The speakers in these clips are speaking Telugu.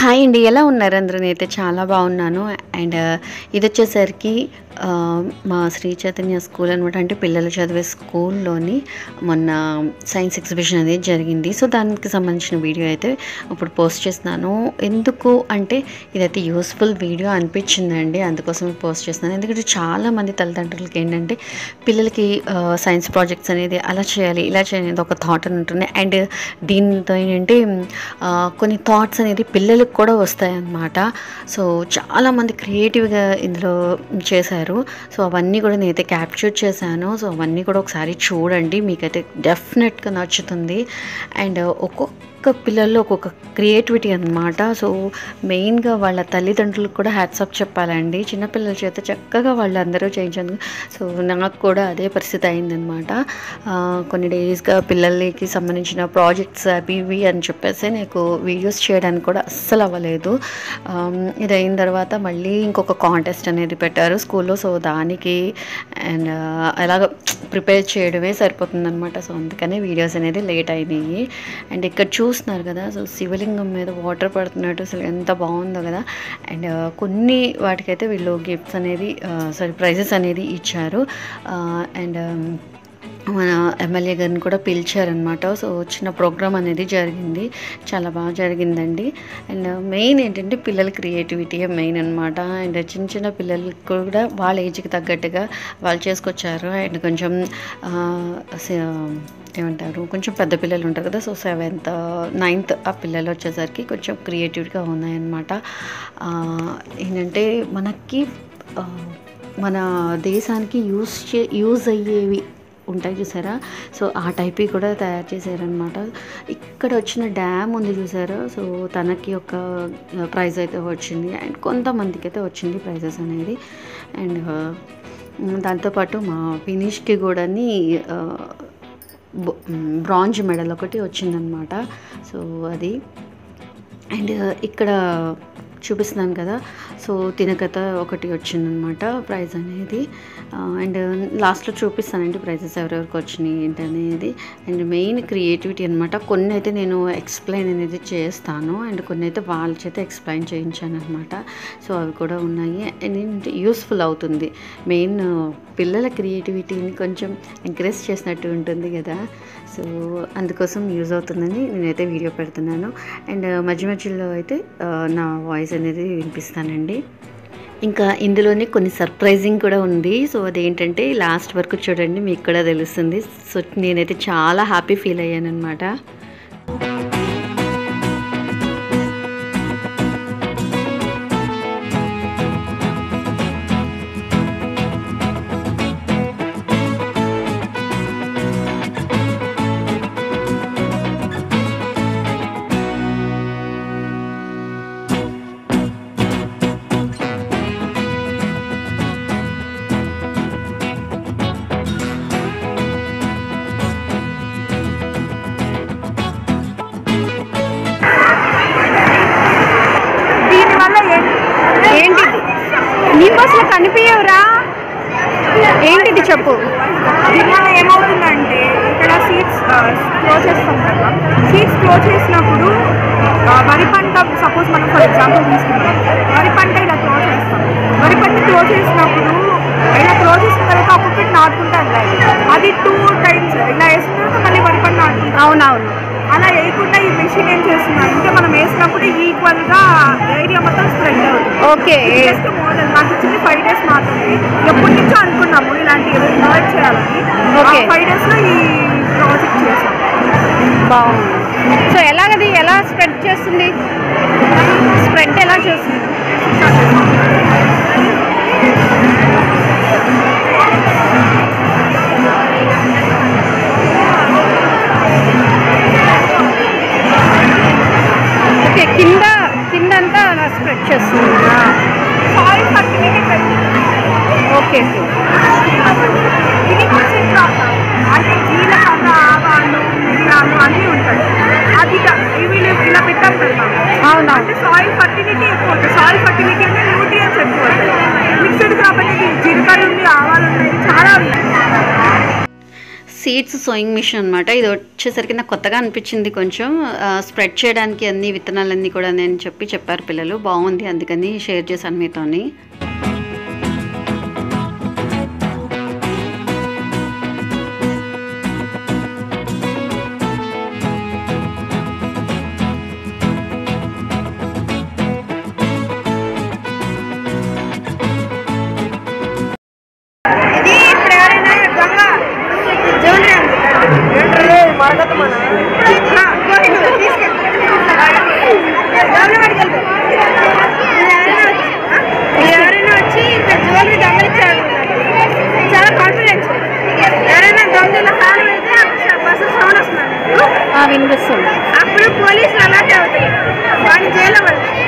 హాయ్ అండి, ఎలా ఉన్నారు అందరూ? నేనైతే చాలా బాగున్నాను. అండ్ ఇది వచ్చేసరికి మా శ్రీ చైతన్య స్కూల్ అనమాట. అంటే పిల్లలు చదివే స్కూల్లోని మొన్న సైన్స్ ఎగ్జిబిషన్ అనేది జరిగింది. సో దానికి సంబంధించిన వీడియో అయితే ఇప్పుడు పోస్ట్ చేస్తున్నాను. ఎందుకు అంటే ఇదైతే యూస్ఫుల్ వీడియో అనిపించిందండి, అందుకోసం పోస్ట్ చేస్తున్నాను. ఎందుకంటే చాలామంది తల్లిదండ్రులకి ఏంటంటే పిల్లలకి సైన్స్ ప్రాజెక్ట్స్ అనేది అలా చేయాలి ఇలా చేయాలి ఒక థాట్ అని ఉంటుంది. అండ్ దీంతో ఏంటంటే కొన్ని థాట్స్ అనేది పిల్లలకు కూడా వస్తాయన్నమాట. సో చాలామంది క్రియేటివ్గా ఇందులో చేశారు. సో అవన్నీ కూడా నేనైతే క్యాప్చర్ చేశాను. సో అవన్నీ కూడా ఒకసారి చూడండి, మీకైతే డెఫినెట్గా నచ్చుతుంది. అండ్ ఒక్కొక్క పిల్లల్లో ఒక్కొక్క క్రియేటివిటీ అన్నమాట. సో మెయిన్గా వాళ్ళ తల్లిదండ్రులకు కూడా హ్యాట్సాప్ చెప్పాలండి. చిన్నపిల్లల చేత చక్కగా వాళ్ళందరూ చేయించాను. సో నాకు కూడా అదే పరిస్థితి అయిందనమాట. కొన్ని డేస్గా పిల్లలకి సంబంధించిన ప్రాజెక్ట్స్ అవి ఇవి అని చెప్పేసి నాకు వీడియోస్ చేయడానికి కూడా అస్సలు అవ్వలేదు. ఇది అయిన తర్వాత మళ్ళీ ఇంకొక కాంటెస్ట్ అనేది పెట్టారు స్కూల్లో. సో దానికి అండ్ అలాగ ప్రిపేర్ చేయడమే సరిపోతుందన్నమాట. సో అందుకనే వీడియోస్ అనేది లేట్ అయినాయి. అండ్ ఇక్కడ చూస్తున్నారు కదా, సో శివలింగం మీద వాటర్ పడుతున్నట్టు అసలు ఎంత బాగుందో కదా. అండ్ కొన్ని వాటికైతే వీళ్ళు గిఫ్ట్స్ అనేది ప్రైజెస్ అనేది ఇచ్చారు. అండ్ మన ఎమ్మెల్యే గారిని కూడా పిలిచారనమాట. సో చిన్న ప్రోగ్రామ్ అనేది జరిగింది, చాలా బాగా జరిగిందండి. అండ్ మెయిన్ ఏంటంటే పిల్లల క్రియేటివిటీ మెయిన్ అనమాట. అండ్ చిన్న చిన్న పిల్లలకి కూడా వాళ్ళ ఏజ్కి తగ్గట్టుగా వాళ్ళు చేసుకొచ్చారు. అండ్ కొంచెం ఏమంటారు, కొంచెం పెద్ద పిల్లలు ఉంటారు కదా, సో 7th 9th ఆ పిల్లలు వచ్చేసరికి కొంచెం క్రియేటివ్గా ఉన్నాయన్నమాట. ఏంటంటే మనకి మన దేశానికి యూజ్ అయ్యేవి ఉంటాయి చూసారా, సో ఆ టైప్వి కూడా తయారు చేశారనమాట. ఇక్కడ వచ్చిన డ్యామ్ ఉంది చూసారా, సో తనకి ఒక ప్రైజ్ అయితే వచ్చింది. అండ్ కొంతమందికి అయితే వచ్చింది ప్రైజెస్ అనేది. అండ్ దాంతోపాటు మా వినీష్కి కూడా బ్రాంజ్ మెడల్ ఒకటి వచ్చిందనమాట. సో అది అండ్ ఇక్కడ చూపిస్తున్నాను కదా, సో తినకథ ఒకటి వచ్చిందనమాట ప్రైజ్ అనేది. అండ్ లాస్ట్లో చూపిస్తానండి ప్రైజెస్ ఎవరెవరికి వచ్చినాయి ఏంటనేది. అండ్ మెయిన్ క్రియేటివిటీ అనమాట. కొన్ని అయితే నేను ఎక్స్ప్లెయిన్ అనేది చేస్తాను, అండ్ కొన్ని అయితే వాళ్ళ చేత ఎక్స్ప్లెయిన్ చేయించాను అనమాట. సో అవి కూడా ఉన్నాయి. అండ్ యూస్ఫుల్ అవుతుంది. మెయిన్ పిల్లల క్రియేటివిటీని కొంచెం ఎంకరేజ్ చేసినట్టు ఉంటుంది కదా, సో అందుకోసం యూజ్ అవుతుందని నేనైతే వీడియో పెడుతున్నాను. అండ్ మధ్య మధ్యలో అయితే నా వాయిస్ అనేది వినిపిస్తానండి. ఇంకా ఇందులోనే కొన్ని సర్ప్రైజింగ్ కూడా ఉంది. సో అదేంటంటే లాస్ట్ వరకు చూడండి, మీకు కూడా తెలుస్తుంది. సో నేనైతే చాలా హ్యాపీ ఫీల్ అయ్యాను అనమాట. ఏంటిది నీకు అసలు కనిపించవురా, ఏంటిది చెప్పు. దీనివల్ల ఏమవుతుందంటే ఇక్కడ సీడ్స్ క్లోజ్ చేస్తాం కదా, సీడ్స్ క్లోజ్ చేసినప్పుడు వరి పంట సపోజ్ మనం ఫర్ ఎగ్జాంపుల్ తీసుకుంటాం, వరి పంట ఇలా క్లోజ్ చేస్తాం. వరి పంట క్లోజ్ చేసినప్పుడు ఇలా క్లోజ్ చేసిన తర్వాత అప్పుడు నాటుకుంటాం కదా, అది 2 times ఇలా వేసిన తర్వాత మళ్ళీ వరి పంట నాటుకుంటాం. అవునవును, అలా వేయకుండా ఈ మెషిన్ ఏం చేస్తున్నాం అంటే మనం వేసినప్పుడు ఈక్వల్గా ఏరియా మొత్తం స్ప్రెడ్ అవుతుంది. ఓకే, జస్ట్ మోడల్ నాకు ఇచ్చింది 5 days మాత్రమే. ఎప్పటి నుంచో అనుకున్నాము ఇలాంటివి ప్రొవైడ్ చేయాలని. 5 daysలో ఈ ప్రాజెక్ట్ చేసాం. బాగుంది. సో ఎలాగది ఎలా స్ప్రెడ్ చేస్తుంది, స్ప్రెడ్ ఎలా చేస్తుంది? ఓకే, కిందంతా స్ప్రెడ్ చేస్తుంది. ఓకే, ఇది అంటే జీలకర్ర, ఆవాలు, మిరియాలు అన్నీ ఉంటాయి. అది ఇవి ఇలా పెట్టాం కదా, సీడ్స్ సోయింగ్ మిషన్ అనమాట. ఇది వచ్చేసరికి నాకు కొత్తగా అనిపించింది కొంచెం. స్ప్రెడ్ చేయడానికి అన్ని విత్తనాలన్నీ కూడా నేను చెప్పారు పిల్లలు. బాగుంది, అందుకని షేర్ చేశాను మీతోని. వినిపిస్తుంది. అప్పుడు పోలీసులు అలాగే అవుతాయి, వాడిని జైల్లో పడతాయి.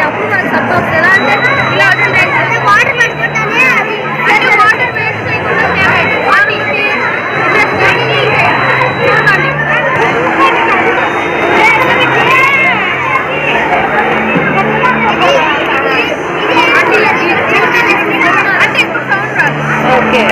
అప్పుడు మనకు సపోజ్ ఎలా అంటే ఇలా వాటర్ పెట్టుకుంటానే అది వాటర్ వేస్ట్ చేయకుండా ఓకే.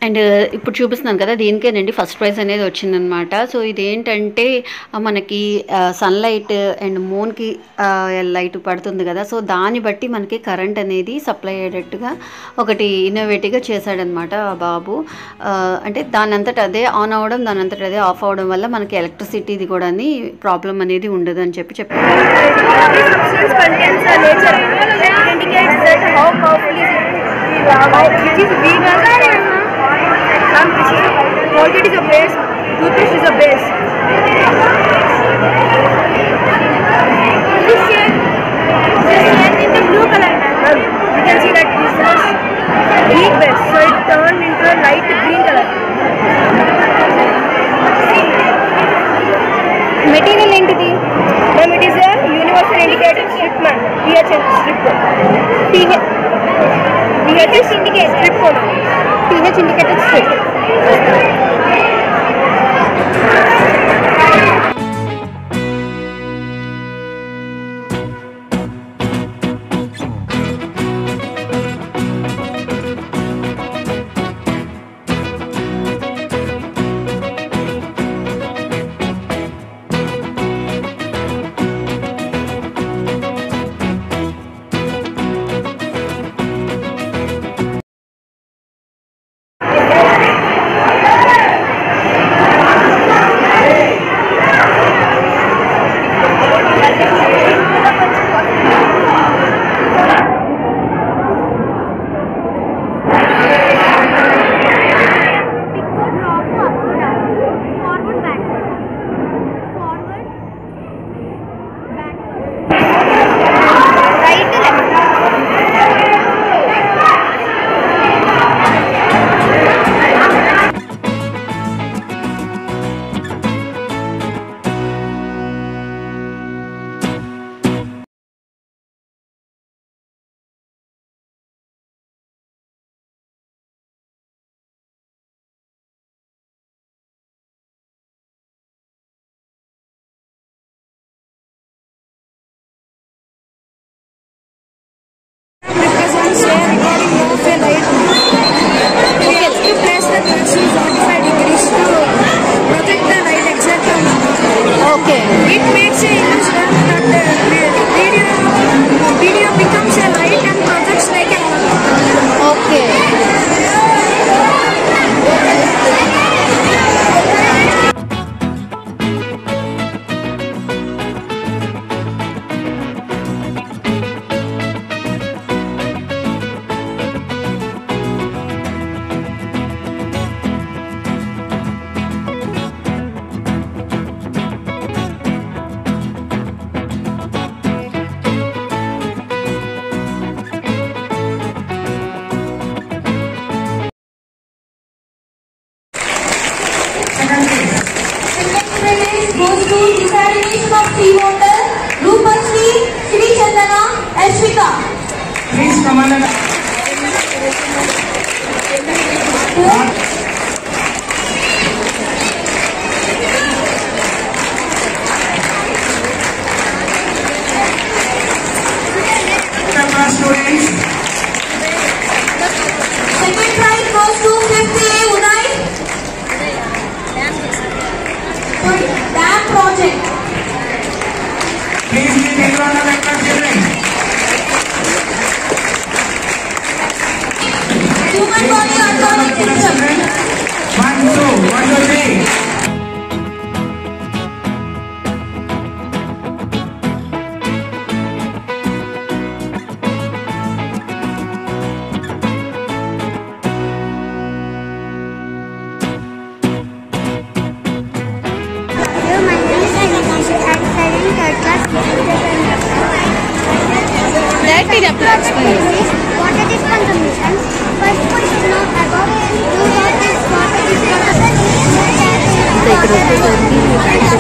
అండ్ ఇప్పుడు చూపిస్తున్నాను కదా, దీనికేనండి ఫస్ట్ ప్రైజ్ అనేది వచ్చిందనమాట. సో ఇదేంటంటే మనకి సన్లైట్ అండ్ మూన్కి లైట్ పడుతుంది కదా, సో దాన్ని బట్టి మనకి కరెంట్ అనేది సప్లై అయ్యేటట్టుగా ఒకటి ఇన్నోవేటివ్గా చేశాడనమాట ఆ బాబు. అంటే దాని అంతట అదే ఆన్ అవ్వడం, దాని అంతట అదే ఆఫ్ అవ్వడం వల్ల మనకి ఎలక్ట్రిసిటీది కూడా ప్రాబ్లం అనేది ఉండదు అని చెప్పారు. Colgate is a base, toothpaste is a base. This shade in the blue color, you can see that this was green base, so it turned into a light green color. Material ఏంటిది? Ma'am, it is a universal indicator strip, man. PH strip. PH indicator strip. PH indicated strip.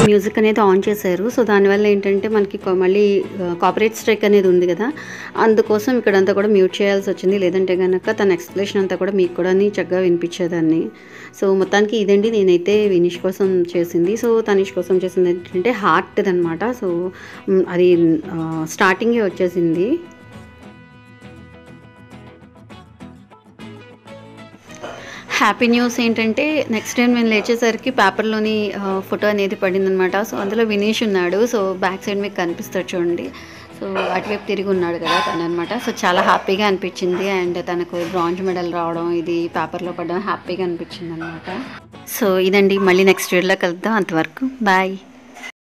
Music అనేది ఆన్ చేశారు. సో దానివల్ల ఏంటంటే మనకి మళ్ళీ కాపరేట్ స్ట్రైక్ అనేది ఉంది కదా, అందుకోసం ఇక్కడంతా కూడా మ్యూట్ చేయాల్సి వచ్చింది. లేదంటే కనుక తన ఎక్స్ప్లెనేషన్ అంతా కూడా మీకు కూడా చక్కగా వినిపించేదాన్ని. సో మొత్తానికి ఇదండి నేనైతే వినీష్ కోసం చేసింది. సో తనీష్ కోసం చేసింది ఏంటంటే హార్ట్ అనమాట. సో అది స్టార్టింగే వచ్చేసింది. హ్యాపీ న్యూస్ ఏంటంటే నెక్స్ట్ టైం నేను లేచేసరికి పేపర్లోని ఫోటో అనేది పడిందనమాట. సో అందులో వినీష్ ఉన్నాడు. సో బ్యాక్ సైడ్ మీకు కనిపిస్తాడు చూడండి. సో అటువైపు తిరిగి ఉన్నాడు కదా తను అనమాట. సో చాలా హ్యాపీగా అనిపించింది. అండ్ తనకు బ్రాంజ్ మెడల్ రావడం, ఇది పేపర్లో పడడం హ్యాపీగా అనిపించింది అనమాట. సో ఇదండి, మళ్ళీ నెక్స్ట్ వీడియోలో కలుద్దాం. అంతవరకు బాయ్.